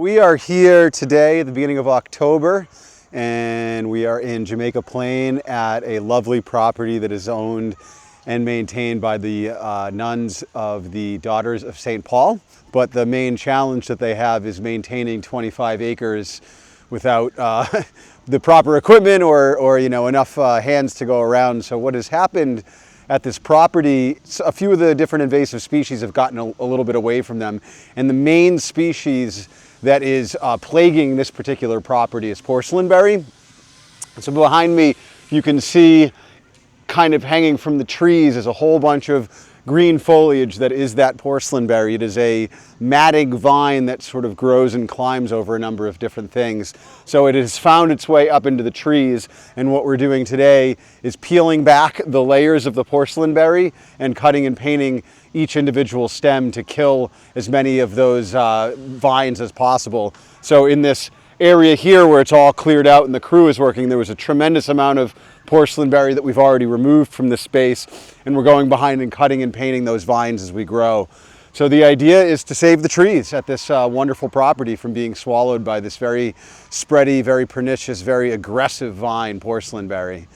We are here today at the beginning of October, and we are in Jamaica Plain at a lovely property that is owned and maintained by the nuns of the Daughters of St. Paul. But the main challenge that they have is maintaining 25 acres without the proper equipment or enough hands to go around. So what has happened at this property, a few of the different invasive species have gotten a little bit away from them, and the main species that is plaguing this particular property is porcelain berry. So behind me you can see, kind of hanging from the trees, is a whole bunch of green foliage that is that porcelain berry. It is a matting vine that sort of grows and climbs over a number of different things. So it has found its way up into the trees, and what we're doing today is peeling back the layers of the porcelain berry and cutting and painting each individual stem to kill as many of those vines as possible. So in this area here where it's all cleared out and the crew is working, there was a tremendous amount of porcelain berry that we've already removed from this space, and we're going behind and cutting and painting those vines as we grow. So the idea is to save the trees at this wonderful property from being swallowed by this very spready, very pernicious, very aggressive vine, porcelain berry.